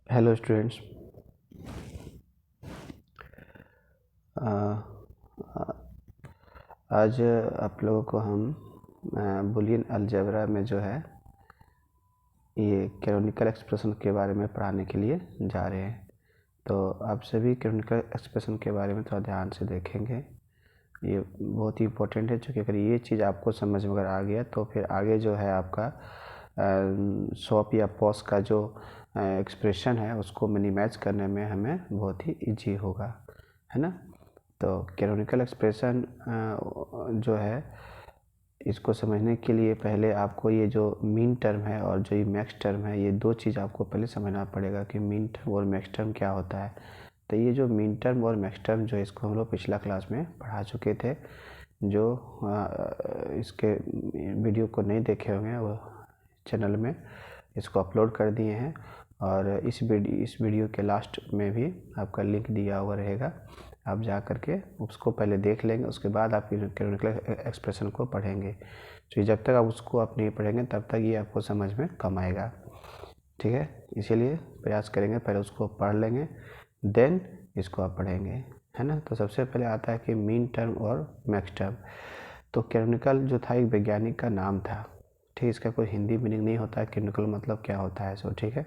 Hello students. आज आप लोगों को हम बुलियन अलजेब्रा में जो है ये कैनोनिकल एक्सप्रेशन के बारे में पढ़ाने के लिए जा रहे हैं। तो आप सभी कैनोनिकल एक्सप्रेशन के बारे में थोड़ा ध्यान से देखेंगे। ये बहुत ही इम्पोर्टेंट है, क्योंकि अगर ये चीज़ आपको समझ में अगर आ गया तो फिर आगे जो है आपका सॉप या पॉस का जो एक्सप्रेशन है उसको मिनिमाइज करने में हमें बहुत ही इजी होगा, है ना। तो कैनोनिकल एक्सप्रेशन जो है इसको समझने के लिए पहले आपको ये जो मीन टर्म है और जो ये मैक्स टर्म है, ये दो चीज़ आपको पहले समझना पड़ेगा कि मीन टर्म और मैक्स टर्म क्या होता है। तो ये जो मीन टर्म और मैक्स टर्म जो है इसको हम लोग पिछला क्लास में पढ़ा चुके थे। जो इसके वीडियो को नहीं देखे होंगे वो चैनल में इसको अपलोड कर दिए हैं, और इस वीडियो के लास्ट में भी आपका लिंक दिया हुआ रहेगा। आप जा कर के उसको पहले देख लेंगे, उसके बाद आप कैनोनिकल एक्सप्रेशन को पढ़ेंगे। तो जब तक आप उसको आप नहीं पढ़ेंगे तब तक ये आपको समझ में कम आएगा, ठीक है। इसीलिए प्रयास करेंगे पहले उसको पढ़ लेंगे, देन इसको आप पढ़ेंगे, है ना। तो सबसे पहले आता है कि मीन टर्म और मैक्स टर्म। तो कैनोनिकल जो था एक वैज्ञानिक का नाम था, ठीक। इसका कोई हिंदी मीनिंग नहीं होता है कैनोनिकल मतलब क्या होता है, सो ठीक है।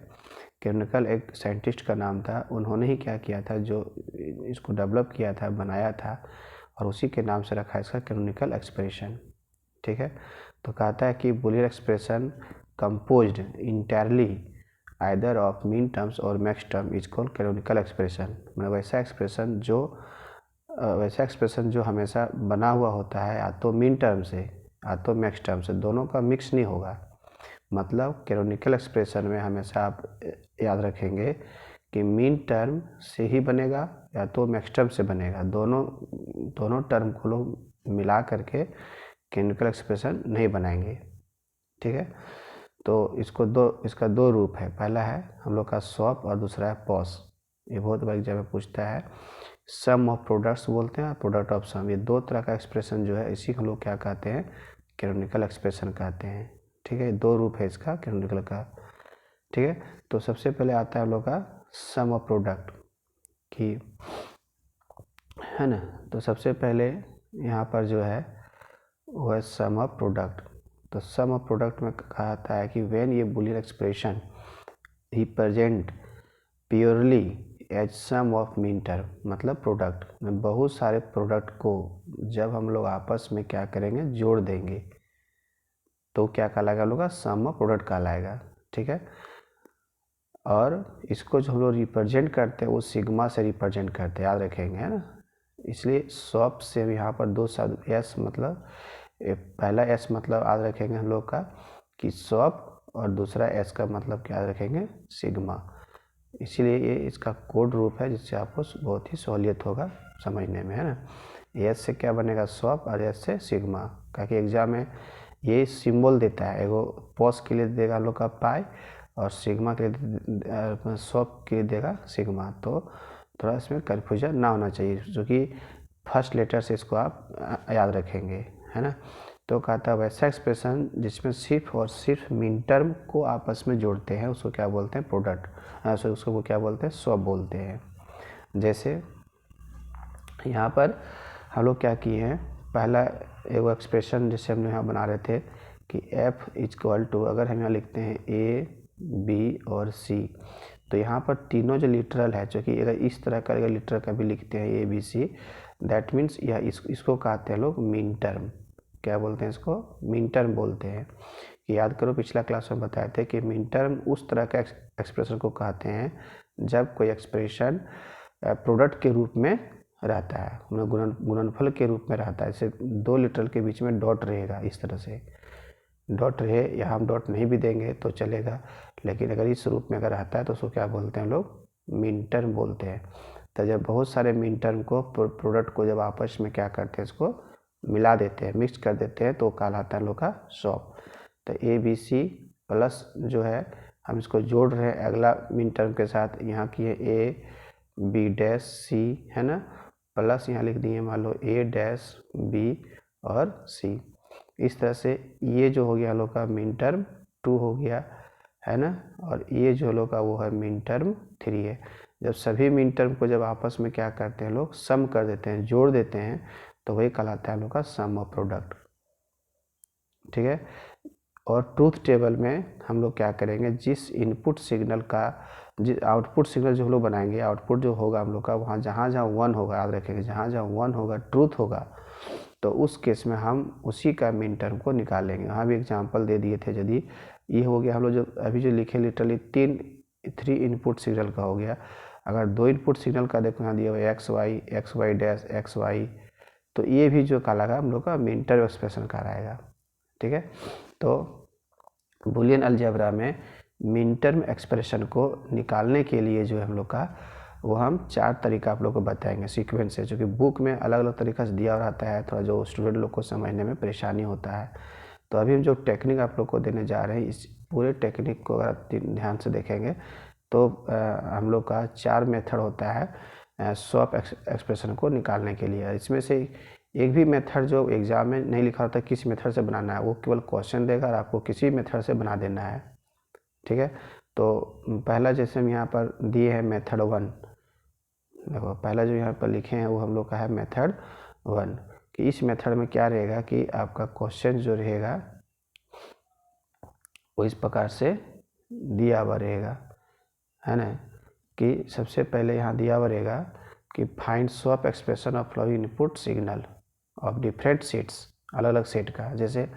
कैनोनिकल एक साइंटिस्ट का नाम था, उन्होंने ही क्या किया था, जो इसको डेवलप किया था, बनाया था, और उसी के नाम से रखा है इसका कैनोनिकल एक्सप्रेशन, ठीक है। तो कहता है कि boolean expression composed entirely either of min terms और max term is called canonical expression. मतलब वैसा एक्सप्रेशन जो हमेशा बना हुआ होता है या तो मीन टर्म से या तो मैक्स टर्म से, दोनों का मिक्स नहीं होगा। मतलब कैनोनिकल एक्सप्रेशन में हमेशा आप याद रखेंगे कि मीन टर्म से ही बनेगा या तो मैक्स टर्म से बनेगा। दोनों टर्म को लोग मिला करके कैनोनिकल एक्सप्रेशन नहीं बनाएंगे, ठीक है। तो इसका दो रूप है, पहला है हम लोग का सॉप और दूसरा है पॉस। ये बहुत बार एग्जाम में पूछता है। सम ऑफ प्रोडक्ट्स बोलते हैं, प्रोडक्ट ऑफ सम, ये दो तरह का एक्सप्रेशन जो है इसी को हम लोग क्या कहते हैं, कैनोनिकल एक्सप्रेशन कहते हैं, ठीक है। दो रूप है इसका कैनोनिकल का, ठीक है। तो सबसे पहले आता है हम लोग का सम ऑफ प्रोडक्ट की, है ना। तो सबसे पहले यहाँ पर जो है वो है सम ऑफ प्रोडक्ट। तो सम ऑफ प्रोडक्ट में कहा जाता है कि व्हेन ये boolean expression represent purely as sum of min term, मतलब प्रोडक्ट में बहुत सारे प्रोडक्ट को जब हम लोग आपस में क्या करेंगे, जोड़ देंगे, तो क्या कहलाएगा हम लोग का सम ऑफ प्रोडक्ट कहलाएगा, ठीक है। और इसको जो हम लोग रिप्रेजेंट करते हैं वो सिग्मा से रिप्रेजेंट करते हैं, याद रखेंगे, है ना। इसलिए सॉप से यहाँ पर दो शब्द एस, मतलब पहला एस मतलब याद रखेंगे हम लोग का कि सॉप, और दूसरा एस का मतलब क्या याद रखेंगे, सिग्मा। इसीलिए ये इसका कोड रूप है जिससे आपको बहुत ही सहूलियत होगा समझने में, है ना। एस से क्या बनेगा, सॉप, और एस से सिग्मा। क्योंकि एग्जाम में ये सिंबल देता है, एगो पॉस के लिए देगा हम लोग का पाई, और सिग्मा के लिए सॉप के लिए देगा सिग्मा। तो थोड़ा इसमें कन्फ्यूजन ना होना चाहिए, जो कि फर्स्ट लेटर से इसको आप याद रखेंगे, है ना। तो कहता है वैसा एक्सप्रेशन जिसमें सिर्फ और सिर्फ मीन टर्म को आपस में जोड़ते हैं उसको क्या बोलते हैं, प्रोडक्ट। उसको वो क्या बोलते हैं, सॉप बोलते हैं। जैसे यहाँ पर हम लोग क्या किए हैं, पहला एगो एक्सप्रेशन जैसे हम यहाँ बना रहे थे कि f इक्वल टू, अगर हम यहाँ लिखते हैं a b और c, तो यहाँ पर तीनों जो लिटरल है, जो कि अगर इस तरह का अगर लिटरल का भी लिखते हैं a b c, that means यह इसको कहते हैं लोग मीन टर्म। क्या बोलते हैं इसको, मीन टर्म बोलते हैं। याद करो पिछला क्लास में बताए थे कि मीन टर्म उस तरह का एक्सप्रेशन को कहते हैं जब कोई एक्सप्रेशन प्रोडक्ट के रूप में रहता है, गुणनफल के रूप में रहता है। जैसे दो लिटरल के बीच में डॉट रहेगा, इस तरह से डॉट रहे, या हम डॉट नहीं भी देंगे तो चलेगा, लेकिन अगर इस रूप में अगर रहता है तो उसको क्या बोलते हैं लोग, मीन टर्म बोलते हैं। तो जब बहुत सारे मीन टर्म को, प्रोडक्ट को जब आपस में क्या करते हैं, इसको मिला देते हैं, मिक्स कर देते हैं, तो कहलाता है लोग का सॉप। तो ए बी सी प्लस जो है हम इसको जोड़ रहे हैं अगला मीन टर्म के साथ, यहाँ की है ए बी डैश सी, है ना, प्लस यहाँ लिख दिए मान लो ए डैश बी और सी। इस तरह से ये जो हो गया हम लोग का मीन टर्म 2 हो गया, है ना, और ये जो लोग का वो है मीन टर्म 3 है। जब सभी मीन टर्म को जब आपस में क्या करते हैं लोग, सम कर देते हैं, जोड़ देते हैं, तो वही कहलाता है हम लोग का सम ऑफ प्रोडक्ट। ठीक है। और ट्रूथ टेबल में हम लोग क्या करेंगे, जिस इनपुट सिग्नल का, जिस आउटपुट सिग्नल जो हम लोग बनाएंगे, आउटपुट जो होगा हम लोग का, वहाँ जहाँ जहाँ 1 होगा, याद रखेंगे, जहाँ जहाँ 1 होगा ट्रूथ होगा, तो उस केस में हम उसी का मीन टर्म को निकालेंगे। वहाँ भी एग्जांपल दे दिए थे। यदि ये हो गया हम लोग जो अभी जो लिखे लिटरली 3 इनपुट सिग्नल का हो गया। अगर 2 इनपुट सिग्नल का देखो यहाँ दिया हुआ X Y dash X Y, तो ये भी जो कहलाएगा हम लोग का मीन टर्म एक्सप्रेशन कहलाएगा। ठीक है। तो बूलियन अलजेब्रा में मीन टर्म एक्सप्रेशन को निकालने के लिए जो है हम लोग का, वो हम 4 तरीका आप लोग को बताएंगे सीक्वेंस से, जो कि बुक में अलग अलग तरीका से दिया रहता है, थोड़ा जो स्टूडेंट लोग को समझने में परेशानी होता है। तो अभी हम जो टेक्निक आप लोग को देने जा रहे हैं, इस पूरे टेक्निक को अगर आप ध्यान से देखेंगे तो हम लोग का 4 मेथड होता है स्वैप एक्सप्रेशन को निकालने के लिए। इसमें से एक भी मेथड जो एग्ज़ाम में नहीं लिखा होता किस मेथड से बनाना है, वो केवल क्वेश्चन देगा और आपको किसी मेथड से बना देना है। ठीक है। तो पहला जैसे हम यहाँ पर दिए हैं मेथड 1, देखो पहला जो यहाँ पर लिखे हैं वो हम लोग का है मेथड 1, कि इस मेथड में क्या रहेगा कि आपका क्वेश्चन जो रहेगा वो इस प्रकार से दिया हुआ रहेगा, है ना, कि सबसे पहले यहाँ दिया हुआ रहेगा कि find swap expression of following input signal of different sets, अलग अलग सेट का। जैसे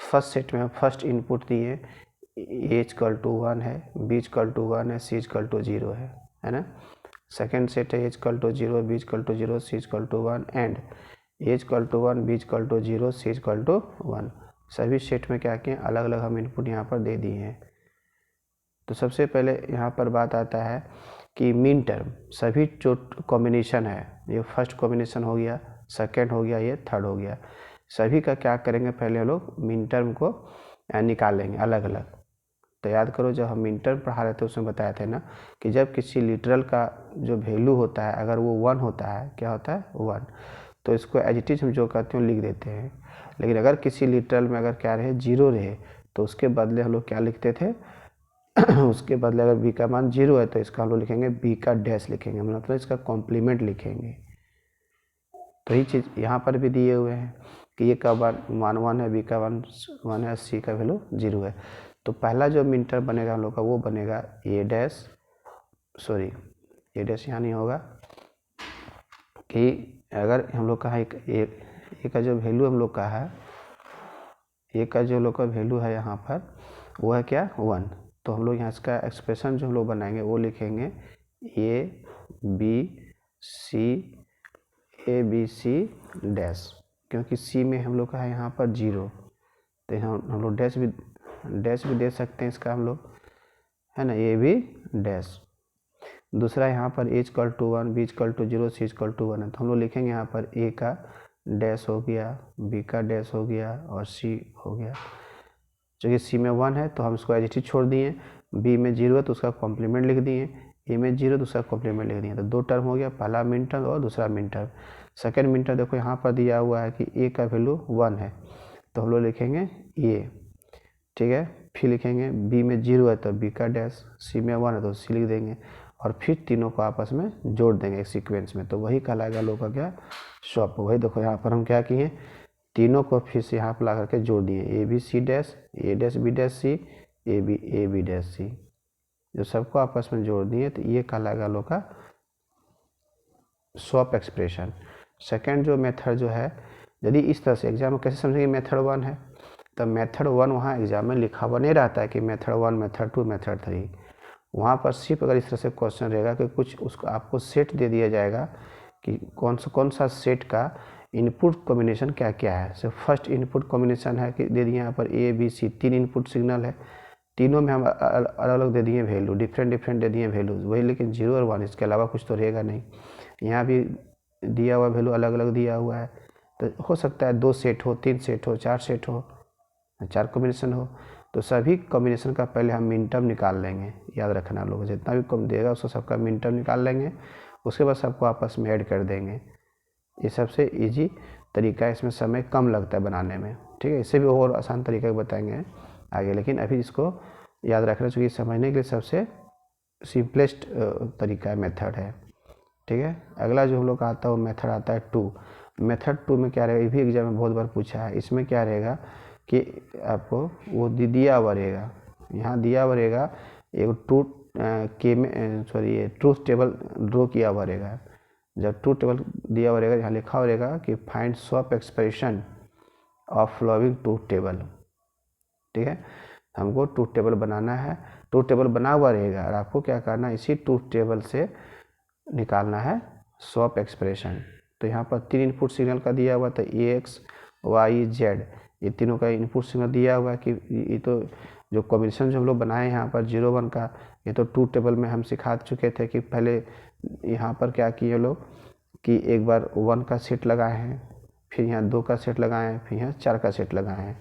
फर्स्ट सेट में फर्स्ट इनपुट दिए ए इक्वल टू 1 है, बी इक्वल टू 1 है, सी इक्वल टू 0 है ना। सेकेंड सेट है A equal to 0, B equal to 0, C equal to 1 and A equal to 1, B equal to 0, C equal to 1। सभी set में क्या किए, अलग अलग हम इनपुट यहाँ पर दे दिए हैं। तो सबसे पहले यहाँ पर बात आता है कि मीन टर्म, सभी जो कॉम्बिनेशन है, ये फर्स्ट कॉम्बिनेशन हो गया, सेकंड हो गया, ये थर्ड हो गया, सभी का क्या करेंगे, पहले हम लोग मीन टर्म को निकालेंगे अलग अलग। तो याद करो जब हम मीन टर्म पढ़ा रहे थे उसमें बताया था ना कि जब किसी लिटरल का जो वैल्यू होता है अगर वो 1 होता है, क्या होता है 1, तो इसको एज इट इज हम जो कहते हैं लिख देते हैं। लेकिन अगर किसी लिटरल में अगर क्या रहे 0 रहे, तो उसके बदले हम लोग क्या लिखते थे उसके बदले अगर बी का मान 0 है तो इसका हम लोग लिखेंगे बी का डैश लिखेंगे, मतलब इसका कॉम्प्लीमेंट लिखेंगे। तो यही चीज़ यहाँ पर भी दिए हुए हैं कि ये का मान 1 है, बी का मान 1 है, सी का वैल्यू 0 है। तो पहला जो मीन टर्म बनेगा हम लोग का वो बनेगा ए डैश, सॉरी ए डैश यहाँ नहीं होगा, कि अगर हम लोग का है ए का जो वैल्यू हम लोग का है, ए का जो लोग का वैल्यू है यहाँ पर वो है क्या 1, तो हम लोग यहाँ इसका एक्सप्रेशन जो हम लोग बनाएंगे वो लिखेंगे ए बी सी डैश, क्योंकि सी में हम लोग का है यहाँ पर 0, तो यहाँ हम लोग डैश भी दे सकते हैं इसका हम लोग, है ना, ए बी डैश। दूसरा यहाँ पर A equal to 1, B equal to 0, C equal to 1 है, तो हम लोग लिखेंगे यहाँ पर ए का डैश हो गया, बी का डैश हो गया और सी हो गया। चूँकि सी में 1 है तो हम इसको एज इट इज छोड़ दिए, बी में 0 है तो उसका कॉम्प्लीमेंट लिख दिए, ए में 0 तो उसका कॉम्प्लीमेंट लिख दिए। तो 2 टर्म हो गया, पहला मीन टर्म और दूसरा mean term. Second mean term देखो यहाँ पर दिया हुआ है कि ए का वैल्यू 1 है, तो हम लोग लिखेंगे ए, ठीक है। फिर लिखेंगे बी में 0 है तो बी का डैश, सी में 1 है तो सी लिख देंगे और फिर तीनों को आपस में जोड़ देंगे एक सीक्वेंस में, तो वही कहलाएगा लोग का क्या स्वैप। वही देखो यहाँ पर हम क्या किए, तीनों को फिर से यहाँ पर ला करके जोड़ दिए, A B C dash, A dash B dash C, A B dash C, जो सबको आपस में जोड़ दिए, तो ये कहलाएगा लोग का स्वैप एक्सप्रेशन। सेकंड जो मेथड जो है, यदि इस तरह से एग्जाम में कैसे समझेंगे मेथड 1 है, तो मेथड 1 वहाँ एग्जाम में लिखा हुआ नहीं रहता है कि मेथड 1, मेथड 2, मेथड 3। वहाँ पर सिर्फ अगर इस तरह से क्वेश्चन रहेगा कि कुछ उसको आपको सेट दे दिया जाएगा कि कौन सा सेट का इनपुट कॉम्बिनेशन क्या क्या है। सो फर्स्ट इनपुट कॉम्बिनेशन है कि दे दिए यहाँ पर A B C, 3 input signal है, तीनों में हम अलग अलग दे दिए वैल्यू, डिफरेंट दे दिए वैल्यूज वही, लेकिन 0 और 1 इसके अलावा कुछ तो रहेगा नहीं। यहाँ भी दिया हुआ वैल्यू अलग अलग दिया हुआ है, तो हो सकता है 2 सेट हो, 3 सेट हो, 4 सेट हो, 4 कॉम्बिनेशन हो, तो सभी कॉम्बिनेशन का पहले हम मिन टर्म निकाल लेंगे। याद रखना लोग, जितना भी कम देगा उसको सबका मिन टर्म निकाल लेंगे, उसके बाद सबको आपस में ऐड कर देंगे। ये सबसे इजी तरीका है, इसमें समय कम लगता है बनाने में, ठीक है। इससे भी और आसान तरीका बताएंगे आगे, लेकिन अभी इसको याद रखना चाहिए, समझने के लिए सबसे सिंपलेस्ट तरीका है, मेथड है। ठीक है, अगला जो हम लोग का आता है वो मेथड आता है 2। मेथड 2 में क्या रहेगा, ये भी एग्जाम में बहुत बार पूछा है। इसमें क्या रहेगा कि आपको वो दिया हुआ रहेगा, यहाँ दिया हुआ रहेगा एक ट्रूथ टेबल ड्रॉ किया हुआ रहेगा। जब ट्रूथ टेबल दिया हुआ रहेगा, यहाँ लिखा हुआ रहेगा कि find swap expression of following truth table. ठीक है, हमको ट्रूथ टेबल बनाना है। ट्रूथ टेबल बना हुआ रहेगा और आपको क्या करना है, इसी ट्रूथ टेबल से निकालना है स्वैप एक्सप्रेशन। तो यहाँ पर 3 इनपुट सिग्नल का दिया हुआ था, एक्स वाई जेड, ये तीनों का इनपुट सिग्नल दिया हुआ है कि ये तो जो कॉम्बिनेशन जो हम लोग बनाए यहाँ पर 0 1 का, ये तो ट्रूथ टेबल में हम सिखा चुके थे कि पहले यहाँ पर क्या किए लोग कि एक बार 1 का सेट लगाए हैं, फिर यहाँ 2 का सेट लगाए हैं, फिर यहाँ 4 का सेट लगाए हैं।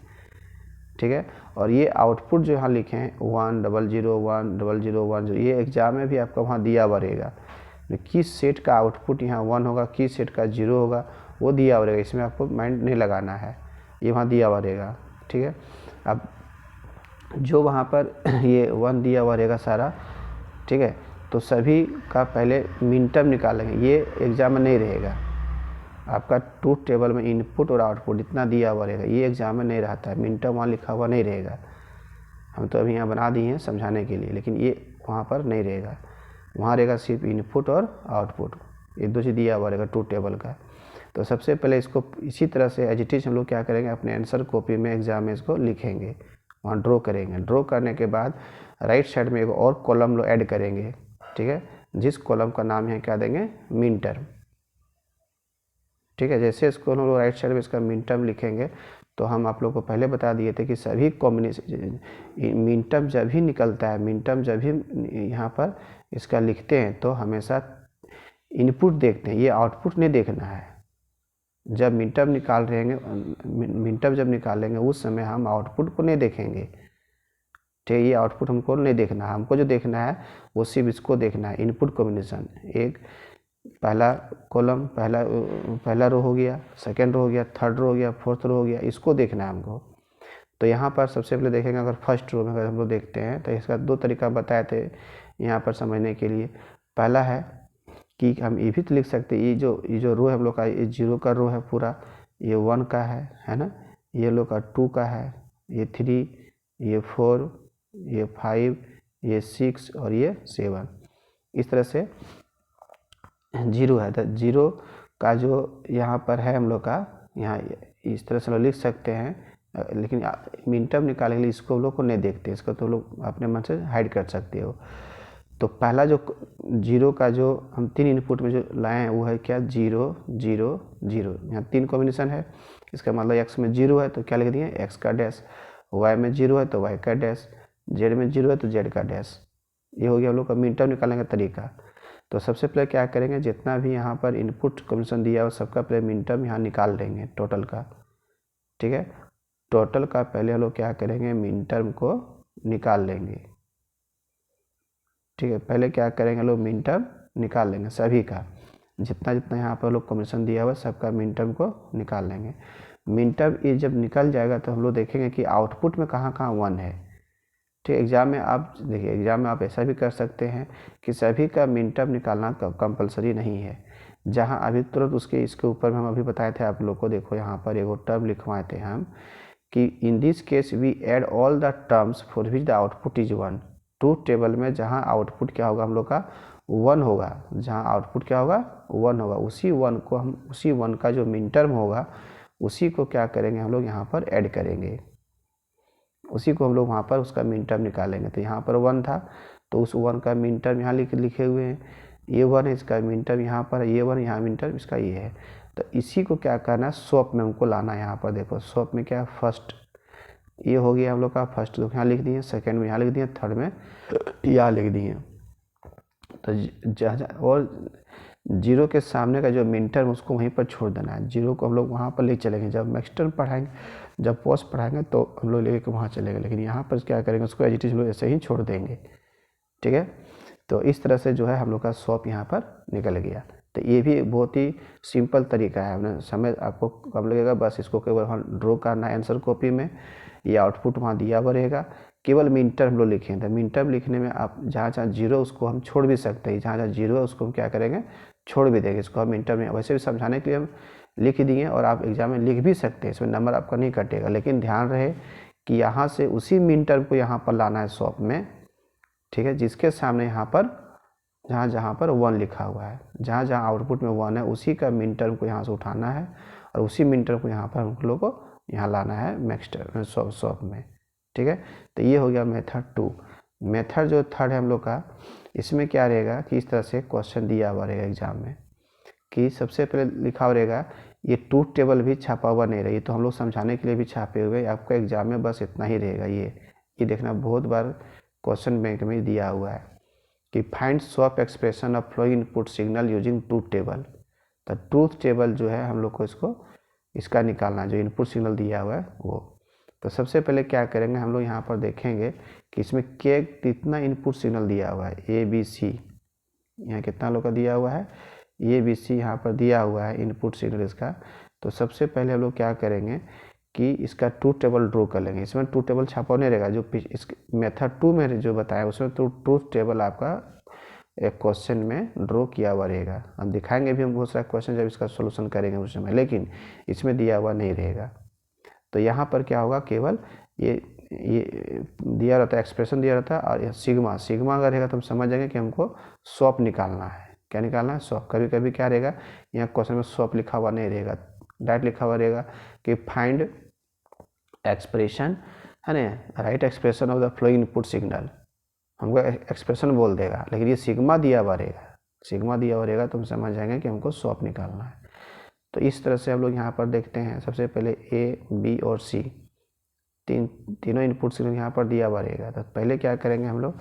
ठीक है, और ये आउटपुट जो यहाँ लिखे हैं 1 0 0 1 0 0 1 0, ये एग्जाम में भी आपका वहाँ दिया हुआ रहेगा। किस सेट का आउटपुट यहाँ 1 होगा, किस सेट का 0 होगा, वो दिया हुआ रहेगा। इसमें आपको माइंड नहीं लगाना है, ये वहाँ दिया हुआ रहेगा। ठीक है, अब जो वहाँ पर ये 1 दिया हुआ रहेगा सारा, ठीक है, तो सभी का पहले मिन टर्म निकालेंगे। ये एग्जाम में नहीं रहेगा, आपका ट्रूथ टेबल में इनपुट और आउटपुट इतना दिया हुआ रहेगा, ये एग्जाम में नहीं रहता है। मिन टर्म वहाँ लिखा हुआ नहीं रहेगा, हम तो अभी यहाँ बना दिए हैं समझाने के लिए, लेकिन ये वहाँ पर नहीं रहेगा। वहाँ रहेगा सिर्फ इनपुट और आउटपुट, ये दो चीज़ दिया हुआ रहेगा ट्रूथ टेबल का। तो सबसे पहले इसको इसी तरह से एज इट इज हम लोग क्या करेंगे, अपने आंसर कॉपी में एग्जाम में इसको लिखेंगे, वहाँ ड्रॉ करेंगे। ड्रॉ करने के बाद राइट साइड में एक और कॉलम लोग ऐड करेंगे। ठीक है, जिस कॉलम का नाम यहाँ क्या देंगे, मिन टर्म। ठीक है, जैसे इसको हम लोग राइट साइड में इसका मिन टर्म लिखेंगे, तो हम आप लोग को पहले बता दिए थे कि सभी कॉम्बिनेशन मिन टर्म जब भी निकलता है, मिन टर्म जब भी यहाँ पर इसका लिखते हैं तो हमेशा इनपुट देखते हैं, ये आउटपुट नहीं देखना है। जब मिन टर्म निकाल रहेंगे, मिन टर्म जब निकालेंगे उस समय हम आउटपुट को नहीं देखेंगे। ठीक है, ये आउटपुट हमको नहीं देखना है, हमको जो देखना है वो सिर्फ इसको देखना है, इनपुट कॉम्बिनेशन। एक पहला कॉलम, पहला रो हो गया, सेकेंड रो हो गया, थर्ड रो हो गया, फोर्थ रो हो गया, इसको देखना है हमको। तो यहाँ पर सबसे पहले देखेंगे, अगर फर्स्ट रो में अगर हम लोग देखते हैं तो इसका 2 तरीका बताए थे यहाँ पर समझने के लिए। पहला है कि हम ये भी तो लिख सकते हैं, ये जो रो है हम लोग का, ये 0 का रो है पूरा, ये 1 का है ना, ये लोग का 2 का है, ये 3, ये 4, ये 5, ये 6 और ये 7। इस तरह से 0 है, तो 0 का जो यहाँ पर है हम लोग का, यहाँ इस तरह से लोग लिख सकते हैं। लेकिन मिन टर्म निकालने के लिए इसको हम लोग को नहीं देखते, इसको तो लोग अपने मन से हाइड कर सकते हो। तो पहला जो 0 का जो हम 3 इनपुट में जो लाए हैं वो है क्या, 0 0 0। यहाँ 3 कॉम्बिनेशन है, इसका मतलब एक्स में 0 है तो क्या लिख दिए, एक्स का डैश, वाई में 0 है तो वाई का डैश, जेड में 0 है तो जेड का डैश। ये हो गया हम लोग का मिन टर्म निकालने का तरीका। तो सबसे पहले क्या करेंगे, जितना भी यहाँ पर इनपुट कॉम्बिनेशन दिया हो सबका पहले मिन टर्म यहाँ निकाल लेंगे टोटल का। ठीक है, टोटल का पहले हम लोग क्या करेंगे, मिन टर्म को निकाल लेंगे। ठीक है, पहले क्या करेंगे लोग, मिन टर्म निकाल लेंगे सभी का, जितना जितना यहाँ पर लोग कॉम्बिनेशन दिया हुआ सबका मिन टर्म को निकाल लेंगे। मिन टर्म ये जब निकल जाएगा तो हम लोग देखेंगे कि आउटपुट में कहाँ कहाँ 1 है। ठीक, एग्जाम में आप देखिए, एग्जाम में आप ऐसा भी कर सकते हैं कि सभी का मिन टर्म निकालना कंपलसरी नहीं है। जहाँ अभी तुरंत इसके ऊपर में हम अभी बताए थे आप लोग को, देखो यहाँ पर एक टर्म लिखवाए थे हम कि in this case we add all the terms for which the output is 1। Truth table में जहाँ आउटपुट क्या होगा हम लोग का 1 होगा, जहाँ आउटपुट क्या होगा 1 होगा, उसी 1 को हम, उसी 1 का जो मिन टर्म होगा उसी को क्या करेंगे हम लोग यहाँ पर ऐड करेंगे, उसी को हम लोग वहाँ पर उसका मिन टर्म निकालेंगे। तो यहाँ पर 1 था तो उस 1 का मिन टर्म यहाँ लिखे हुए हैं, ये 1 है, इसका मिन टर्म यहाँ पर है, ये 1 यहाँ मिन टर्म इसका ये है। तो इसी को क्या करना है, स्वैप में हमको लाना है। यहाँ पर देखो स्वैप में क्या है, फर्स्ट ये हो गया हम लोग का, फर्स्ट तो यहाँ लिख दिए, सेकेंड में यहाँ लिख दिए, थर्ड में यहाँ लिख दिए। तो और 0 के सामने का जो मिन टर्म उसको वहीं पर छोड़ देना है, 0 को हम लोग वहाँ पर ले चलेंगे। जब नेक्स्ट टर्म पढ़ाएंगे, जब पोस्ट पढ़ाएंगे तो हम लोग लेके वहाँ चलेंगे, लेकिन यहाँ पर क्या करेंगे, उसको एज इट इज लोग ऐसे ही छोड़ देंगे। ठीक है, तो इस तरह से जो है हम लोग का स्वैप यहाँ पर निकल गया। तो ये भी बहुत ही सिंपल तरीका है, हमने समय आपको कम लगेगा, बस इसको केवल ड्रॉ करना है आंसर कॉपी में, ये आउटपुट वहाँ दिया हुआ रहेगा केवल मीन टर्म हम लोग लिखें। तो मीन टर्म लिखने में आप जहाँ जहाँ जीरो उसको हम छोड़ भी सकते हैं, जहाँ जहाँ जीरो है उसको हम क्या करेंगे, छोड़ भी देंगे। इसको हम मीन टर्म में वैसे भी समझाने के लिए हम लिख दिए और आप एग्जाम में लिख भी सकते हैं, इसमें नंबर आपका नहीं कटेगा। लेकिन ध्यान रहे कि यहाँ से उसी मीन टर्म को यहाँ पर लाना है शॉप में, ठीक है, जिसके सामने यहाँ पर जहाँ जहाँ पर 1 लिखा हुआ है, जहाँ जहाँ आउटपुट में 1 है उसी का मीन टर्म को यहाँ से उठाना है और उसी मीन टर्म को यहाँ पर हम लोग को यहाँ लाना है मैक्स टर्म शॉप में, ठीक है। तो ये हो गया मेथड 2। मेथड जो थर्ड है हम लोग का, इसमें क्या रहेगा कि इस तरह से क्वेश्चन दिया हुआ रहेगा एग्जाम में कि सबसे पहले लिखा हुआ रहेगा, ये ट्रूथ टेबल भी छापा हुआ नहीं रही, तो हम लोग समझाने के लिए भी छापे हुए, आपका एग्जाम में बस इतना ही रहेगा। ये देखना बहुत बार क्वेश्चन बैंक में दिया हुआ है कि find swap expression of following input signal using truth table. तो ट्रूथ टेबल जो है हम लोग को इसका निकालना है, जो इनपुट सिग्नल दिया हुआ है वो। तो सबसे पहले क्या करेंगे, हम लोग यहाँ पर देखेंगे कि इसमें कितना इनपुट सिग्नल दिया हुआ है, ABC, यहाँ कितना लोग का दिया हुआ है, ABC यहाँ पर दिया हुआ है इनपुट सिग्नल इसका। तो सबसे पहले हम लोग क्या करेंगे कि इसका ट्रूथ टेबल ड्रॉ कर लेंगे। इसमें ट्रूथ टेबल छापा नहीं रहेगा, जो इस मेथड 2 में जो बताया उसमें तो ट्रूथ टेबल आपका एक क्वेश्चन में ड्रॉ किया हुआ रहेगा। हम दिखाएंगे भी हम बहुत सारा क्वेश्चन जब इसका सोल्यूशन करेंगे उस समय, लेकिन इसमें दिया हुआ नहीं रहेगा। तो यहाँ पर क्या होगा, केवल ये दिया रहता है, एक्सप्रेशन दिया रहता है और सिग्मा अगर रहेगा तो हम समझ जाएंगे कि हमको स्वैप निकालना है। क्या निकालना है, स्वैप। कभी कभी क्या रहेगा, यहाँ क्वेश्चन में स्वैप लिखा हुआ नहीं रहेगा, डायरेक्ट लिखा हुआ रहेगा कि फाइंड एक्सप्रेशन, है ना, right expression of the flowing input signal, हमको एक्सप्रेशन बोल देगा, लेकिन ये सिग्मा दिया हुआ रहेगा, तो हम समझ जाएंगे कि हमको स्वैप निकालना है। तो इस तरह से हम लोग यहाँ पर देखते हैं, सबसे पहले A, B और C तीनों इनपुट सिग्नल यहाँ पर दिया हुआ रहेगा। तो पहले क्या करेंगे हम लोग,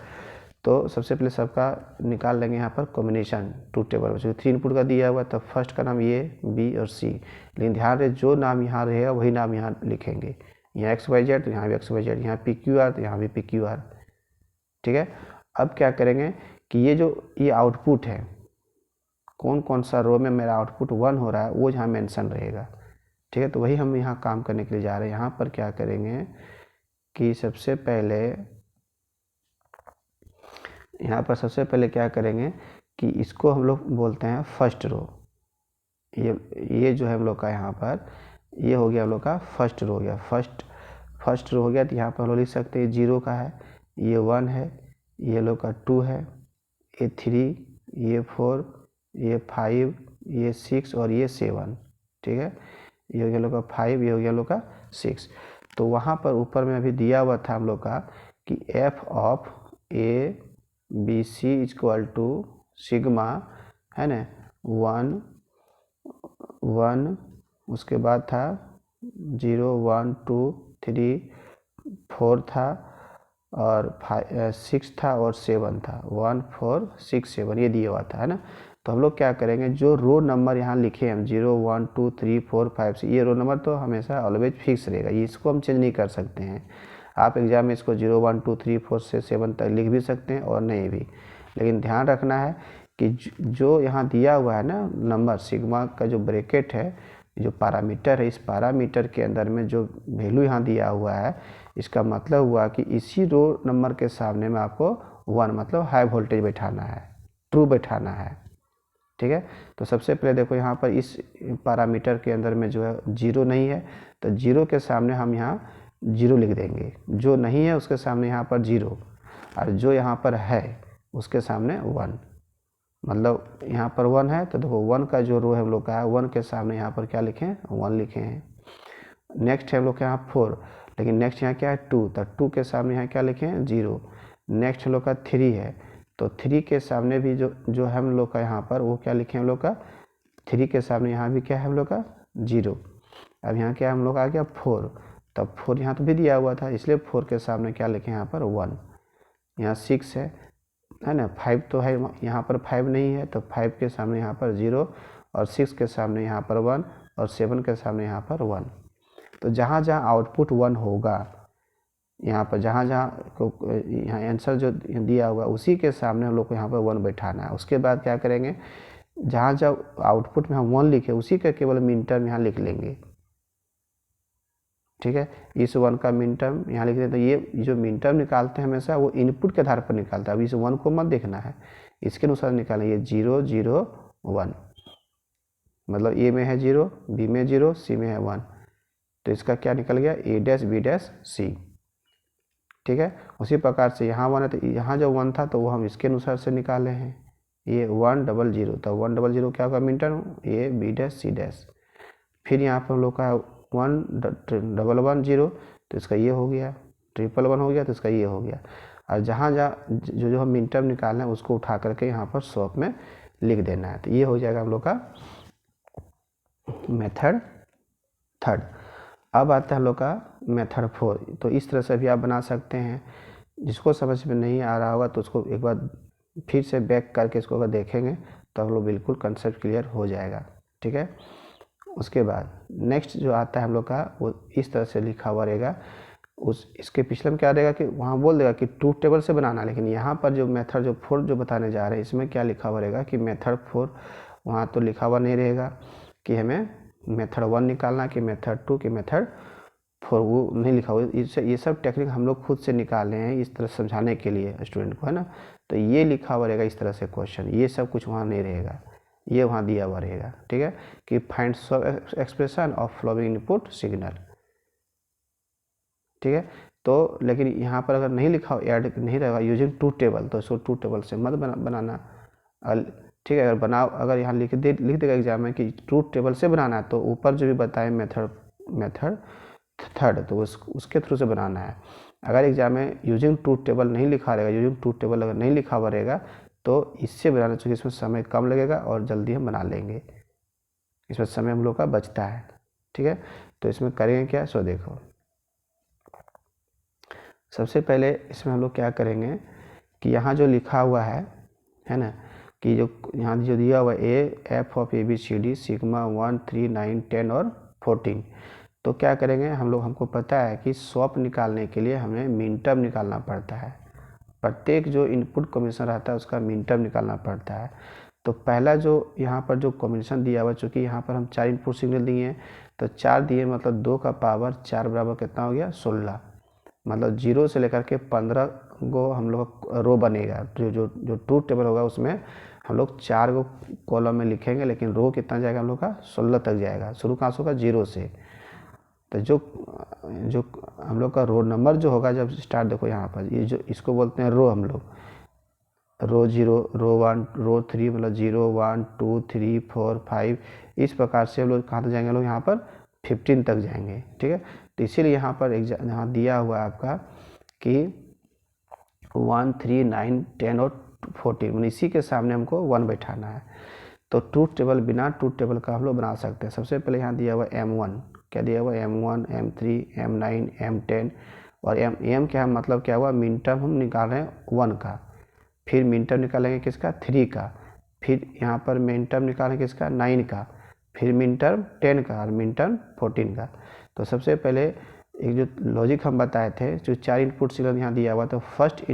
तो सबसे पहले सबका निकाल लेंगे यहाँ पर कॉम्बिनेशन ट्रूथ टेबल में, 3 इनपुट का दिया हुआ है, तो फर्स्ट का नाम A, B और C। लेकिन ध्यान रहे जो नाम यहाँ रहेगा वही नाम यहाँ लिखेंगे, यहाँ XYZ तो यहाँ भी XYZ, यहाँ PQR तो यहाँ भी PQR, ठीक है। अब क्या करेंगे कि ये आउटपुट है, कौन कौन सा रो में मेरा आउटपुट 1 हो रहा है वो यहाँ मेंशन रहेगा, ठीक है। तो वही हम यहाँ काम करने के लिए जा रहे हैं। यहाँ पर क्या करेंगे कि सबसे पहले क्या करेंगे कि इसको हम लोग बोलते हैं फर्स्ट रो। ये जो है हम लोग का यहाँ पर ये हो गया हम लोग का फर्स्ट रो हो गया, फर्स्ट रो हो गया। तो यहाँ पर हम लोग लिख सकते हैं 0 का है, ये 1 है, ये लोग का 2 है, ये 3, ये 4, ये 5, ये 6 और ये 7, ठीक है। ये हो गया लोग का 5, ये हो गया लोग का 6। तो वहाँ पर ऊपर में अभी दिया हुआ था हम लोग का कि f of ABC equal to sigma, है ना, 1, उसके बाद था 0, 1, 2, 3, 4 था और 6 था और 7 था, 1, 4, 6, 7 ये दिया हुआ था, है ना। तो हम लोग क्या करेंगे, जो रो नंबर यहाँ लिखे हम 0, 1, 2, 3, 4, 5, 6, ये रो नंबर तो हमेशा ऑलवेज फिक्स रहेगा, इसको हम चेंज नहीं कर सकते हैं। आप एग्जाम में इसको 0, 1, 2, 3, 4 से 7 तक लिख भी सकते हैं और नहीं भी, लेकिन ध्यान रखना है कि जो यहाँ दिया हुआ है ना नंबर, सिग्मा का जो ब्रैकेट है, जो पैरामीटर है, इस पैरामीटर के अंदर में जो वैल्यू यहाँ दिया हुआ है, इसका मतलब हुआ कि इसी रो नंबर के सामने में आपको 1 मतलब हाई वोल्टेज बैठाना है, ट्रू बैठाना है, ठीक है। तो सबसे पहले देखो यहाँ पर इस पैरामीटर के अंदर में जो है 0 नहीं है, तो 0 के सामने हम यहाँ 0 लिख देंगे, जो नहीं है उसके सामने यहाँ पर 0, और जो यहाँ पर है उसके सामने 1, मतलब यहाँ पर 1 है तो देखो 1 का जो रो है हम लोग का है, 1 के सामने यहाँ पर क्या लिखें, 1 लिखे हैं। नेक्स्ट है हम लोग के यहाँ 4, लेकिन नेक्स्ट यहाँ क्या है 2, तो 2 के सामने यहाँ क्या लिखें, 0। नेक्स्ट हम लोग का 3 है, तो 3 के सामने भी जो है हम लोग का यहाँ पर वो क्या लिखें हम लोग का, 3 के सामने यहाँ भी क्या है हम लोग का 0। अब यहाँ क्या हम लोग आ गया 4, तब 4 यहाँ तो भी दिया हुआ था, इसलिए 4 के सामने क्या लिखें यहाँ पर 1। यहाँ 6 है ना, 5 तो है, यहाँ पर 5 नहीं है, तो 5 के सामने यहाँ पर 0 और 6 के सामने यहाँ पर 1 और 7 के सामने यहाँ पर 1। तो जहाँ जहाँ आउटपुट 1 होगा, यहाँ पर जहाँ यहाँ आंसर जो दिया हुआ उसी के सामने हम लोग को यहाँ पर 1 बैठाना है। उसके बाद क्या करेंगे, जहाँ जहाँ आउटपुट में हम 1 लिखे उसी का केवल मीन टर्म यहाँ लिख लेंगे, ठीक है। इस 1 का मिन टर्म यहाँ लिख दें, तो ये जो मिन टर्म निकालते हैं हमेशा वो इनपुट के आधार पर निकालता है। अब इस 1 को मत देखना है, इसके अनुसार निकालें। ये 0 0 1, मतलब ए में है 0, बी में 0, सी में है 1, तो इसका क्या निकल गया, ए डैश बी डैश सी। ठीक है। उसी प्रकार से यहाँ 1 है, तो यहाँ जो 1 था तो वो हम इसके अनुसार से निकाले हैं। ये 1 0 0, तो 1 0 0 क्या होगा min term, A B dash C dash. फिर यहाँ पर हम लोग का 1 1 1 0, तो इसका ये हो गया। 1 1 1 हो गया, तो इसका ये हो गया। और जहाँ जहाँ जो हम मिन टर्म निकालना है उसको उठा करके यहाँ पर स्वप में लिख देना है। तो ये हो जाएगा हम लोग का मेथड थर्ड। अब आता है हम लोग का मेथड 4। तो इस तरह से भी आप बना सकते हैं। जिसको समझ में नहीं आ रहा होगा तो उसको एक बार फिर से बैक करके इसको अगर देखेंगे तो हम लोग बिल्कुल कंसेप्ट क्लियर हो जाएगा। ठीक है। उसके बाद नेक्स्ट जो आता है हम लोग का वो इस तरह से लिखा हुआ रहेगा। इसके पिछले में क्या रहेगा कि वहाँ बोल देगा कि ट्रूथ टेबल से बनाना, लेकिन यहाँ पर जो मेथड जो 4 जो बताने जा रहे हैं इसमें क्या लिखा हुआ रहेगा कि मेथड 4, वहाँ तो लिखा हुआ नहीं रहेगा कि हमें मेथड 1 निकालना कि मेथड 2 कि मेथड 4, वो नहीं लिखा हुआ। ये सब टेक्निक हम लोग खुद से निकाले हैं इस तरह समझाने के लिए स्टूडेंट को, है ना। तो ये लिखा हुआ रहेगा इस तरह से क्वेश्चन, ये सब कुछ वहाँ नहीं रहेगा, ये वहाँ दिया हुआ रहेगा। ठीक है, कि फाइंड सब expression of following input signal. ठीक है। तो लेकिन यहाँ पर अगर नहीं लिखा ऐड नहीं रहेगा यूजिंग ट्रूथ टेबल, तो इसको ट्रूथ टेबल से मत बनाना। ठीक है, अगर बनाओ, अगर यहाँ लिख देगा एग्जाम में कि ट्रूथ टेबल से बनाना है, तो ऊपर जो भी बताए मेथड थर्ड, तो उसके थ्रू से बनाना है। अगर एग्जाम में यूजिंग ट्रूथ टेबल नहीं लिखा रहेगा, यूजिंग ट्रूथ टेबल अगर नहीं लिखा हुआ रहेगा तो इससे बनाना चाहिए, इसमें समय कम लगेगा और जल्दी हम बना लेंगे, इसमें समय हम लोग का बचता है। ठीक है, तो इसमें करेंगे क्या, सो देखो सबसे पहले इसमें हम लोग क्या करेंगे कि यहाँ जो लिखा हुआ है ना, कि जो यहाँ जो दिया हुआ A F of A B C D sigma 1 3 9 10 और 14, तो क्या करेंगे हम लोग, हमको पता है कि स्वप निकालने के लिए हमें मिन टर्म निकालना पड़ता है। प्रत्येक जो इनपुट कॉम्बिनेशन रहता है उसका मिन टर्म निकालना पड़ता है। तो पहला जो यहाँ पर जो कॉम्बिनेशन दिया हुआ, चूँकि यहाँ पर हम 4 इनपुट सिग्नल दिए हैं, तो 4 दिए मतलब 2 का पावर 4 बराबर कितना हो गया, 16। मतलब 0 से लेकर के 15 को हम लोग रो बनेगा। जो ट्रूथ टेबल होगा उसमें हम लोग 4 को कॉलम में लिखेंगे, लेकिन रो कितना जाएगा हम लोग का, 16 तक जाएगा। शुरू कहाँ से होगा, 0 से। तो जो हम लोग का रो नंबर जो होगा जब स्टार्ट, देखो यहाँ पर ये जो इसको बोलते हैं रो, हम लोग रो 0 रो 1 रो 3, मतलब 0 1 2 3 4 5, इस प्रकार से हम लोग कहाँ तक जाएंगे, लोग यहाँ पर 15 तक जाएंगे। ठीक है, तो इसीलिए यहाँ पर यहाँ दिया हुआ है आपका कि 1 3 9 10 और 14, मतलब इसी के सामने हमको 1 बैठाना है। तो ट्रूथ टेबल बिना ट्रूथ टेबल का हम लोग बना सकते हैं। सबसे पहले यहाँ दिया हुआ M1, क्या दिया हुआ M1 M3 M9 M10, और M क्या है, मतलब क्या हुआ, मिन टर्म हम निकाल रहे हैं 1 का, फिर मिन टर्म निकालेंगे किसका, 3 का, फिर यहाँ पर मिन टर्म निकालेंगे किसका, 9 का, फिर मिन टर्म 10 का और मिन टर्म 14 का। तो सबसे पहले एक जो लॉजिक हम बताए थे, जो 4 इनपुट सिग्नल यहाँ दिया हुआ, तो फर्स्ट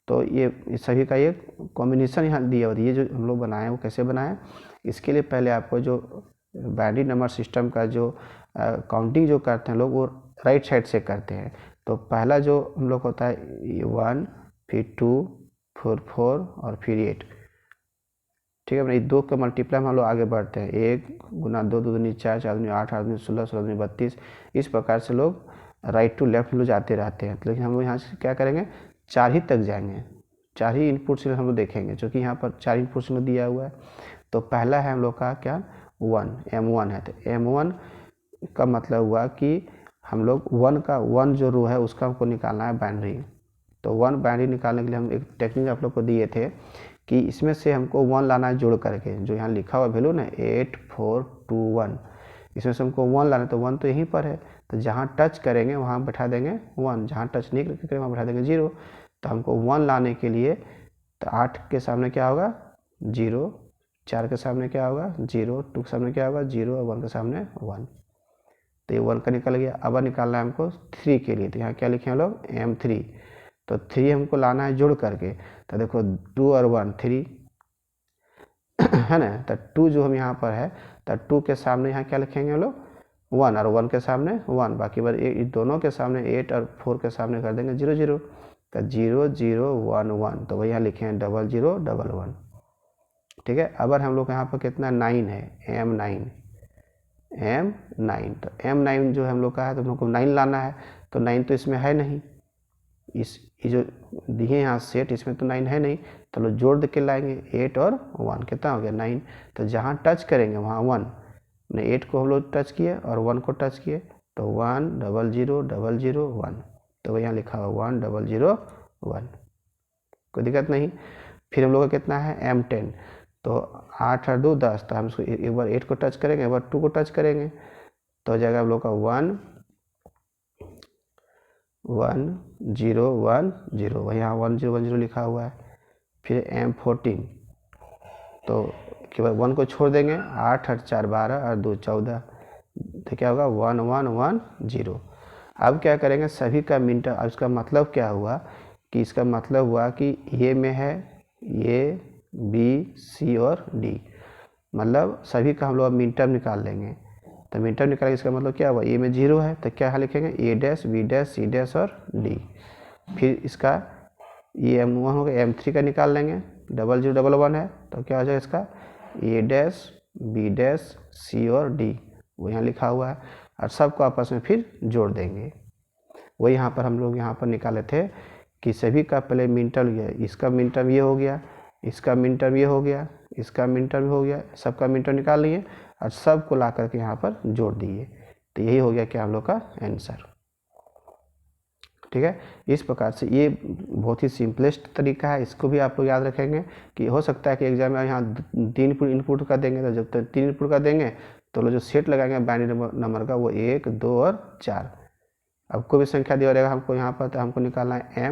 तो ये सभी का ये कॉम्बिनेशन यहाँ दिया हुआ था। ये जो हम लोग बनाए वो कैसे बनाए, इसके लिए पहले आपको जो बाइनरी नंबर सिस्टम का जो काउंटिंग जो करते हैं लोग, वो राइट साइड से करते हैं। तो पहला जो हम लोग होता है 1, फिर 2 फिर 4 और फिर 8। ठीक है, 2 के मल्टीप्लाई में हम लोग आगे बढ़ते हैं, 1 गुना 2 2 दूनी 4 4 दूनी 8 8 दूनी 16 16 दूनी 32, इस प्रकार से लोग राइट टू लेफ्ट लोग जाते रहते हैं। लेकिन हम लोग यहाँ से क्या करेंगे, 4 ही तक जाएंगे, 4 ही इनपुट सिग्नल हम लोग देखेंगे, क्योंकि यहाँ पर 4 इनपुट सिग्नल दिया हुआ है। तो पहला है हम लोग का क्या, 1 M1 है। तो M1 का मतलब हुआ कि हम लोग 1 जो रो है उसका हमको निकालना है बाइनरी। तो 1 बाइनरी निकालने के लिए हम एक टेक्निक आप लोग को दिए थे कि इसमें से हमको 1 लाना है जोड़ करके, जो यहाँ लिखा हुआ वैल्यू ना 8 4 2 1, इसमें से हमको 1 लाना है। तो 1 तो यहीं पर है, तो जहाँ टच करेंगे वहाँ बैठा देंगे 1, जहाँ टच नहीं करेंगे वहाँ बैठा देंगे 0। तो हमको 1 लाने के लिए, तो 8 के सामने क्या होगा 0, 4 के सामने क्या होगा 0, 2 के सामने क्या होगा 0 और 1 के सामने 1। तो ये 1 का निकल गया। अब निकालना है हमको 3 के लिए, तो यहाँ क्या लिखे हम लोग M3। तो 3 हमको लाना है जोड़ करके, तो देखो 2 और 1 3 है ना। तो 2 जो हम यहाँ पर है, तो 2 के सामने यहाँ क्या लिखेंगे हम लोग 1 और 1 के सामने 1, बाकी बार दोनों के सामने 8 और 4 के सामने कर देंगे 0 0, तो 0 0 1 1, तो वही यहाँ लिखे हैं 0 0 1 1। ठीक है, अगर हम लोग यहाँ पर कितना 9 है, M9, तो M9 जो हम लोग का है तो हम लोग को 9 लाना है, तो 9 तो इसमें है नहीं, ये जो दिए यहाँ सेट इसमें तो 9 है नहीं, तो लोग जोड़ दे के लाएंगे 8 और 1, कितना हो गया 9। तो जहाँ टच करेंगे वहाँ 1, 8 को हम लोग टच किए और 1 को टच किए, तो 1 0 0 0 0 1, तो यहाँ लिखा हुआ 1 0 0 1, कोई दिक्कत नहीं। फिर हम लोग का कितना है M10, तो 8 और 2 10, तो हम इसको एक बार 8 को टच करेंगे, एक बार 2 को टच करेंगे, तो हो जाएगा हम लोग का 1 1 0 1 0, वही यहाँ 1 0 1 0 लिखा हुआ है। फिर M14, तो केवल 1 को छोड़ देंगे, 8 और 4 12 और 2 14, तो क्या होगा 1 1 1 0। अब क्या करेंगे, सभी का मिनट, अब इसका मतलब क्या हुआ कि इसका मतलब हुआ कि ये में है A B C और D, मतलब सभी का हम लोग मिन टर्म निकाल लेंगे। तो मिन टर्म निकालेंगे, इसका मतलब क्या हुआ, ए में 0 है तो क्या यहाँ लिखेंगे A dash B dash C dash और D। फिर इसका ये M1 हो गया, M3 का निकाल लेंगे, 0 0 1 1 है, तो क्या हो जाएगा इसका A dash B dash C और D, वो यहाँ लिखा हुआ है, और सबको आपस में फिर जोड़ देंगे। वही यहाँ पर हम लोग यहाँ पर निकाले थे कि सभी का पहले मिन टर्म, इसका मिन टर्म ये हो गया, इसका मिन टर्म ये हो गया, इसका मिन टर्म हो गया, सबका मिन टर्म निकाल लिए और सबको ला करके यहाँ पर जोड़ दिए, तो यही हो गया क्या हम लोग का आंसर। ठीक है, इस प्रकार से ये बहुत ही सिंपलेस्ट तरीका है, इसको भी आप लोग याद रखेंगे कि हो सकता है कि एग्जाम में यहाँ 3 इनपुट का देंगे, तो जब तक 3 इनपुट का देंगे तो लोग जो सेट लगाएंगे बाइनरी नंबर का वो 1 2 और 4, अब कोई भी संख्या दिया रहेगा हमको यहाँ पर, तो हमको निकालना है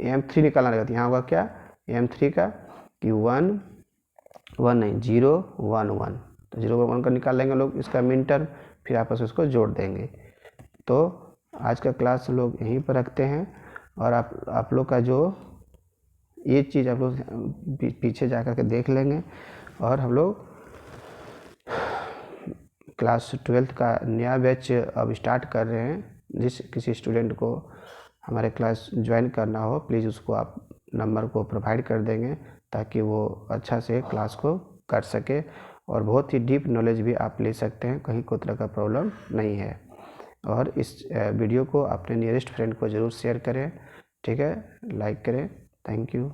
M3 निकालना रहेगा, तो यहाँ होगा क्या M3 का कि 1 1 नहीं 0 1 1, तो 0 1 का निकाल लेंगे लोग इसका मिन टर्म, फिर आपस में उसको जोड़ देंगे। तो आज का क्लास लोग यहीं पर रखते हैं, और आप लोग का जो ये चीज़ आप लोग पीछे जा कर के देख लेंगे, और हम लोग क्लास 12 का नया बैच अब स्टार्ट कर रहे हैं। जिस किसी स्टूडेंट को हमारे क्लास ज्वाइन करना हो, प्लीज़ उसको आप नंबर को प्रोवाइड कर देंगे, ताकि वो अच्छा से क्लास को कर सके, और बहुत ही डीप नॉलेज भी आप ले सकते हैं, कहीं कोई तरह का प्रॉब्लम नहीं है। और इस वीडियो को अपने नियरेस्ट फ्रेंड को ज़रूर शेयर करें, ठीक है, लाइक करें। Thank you.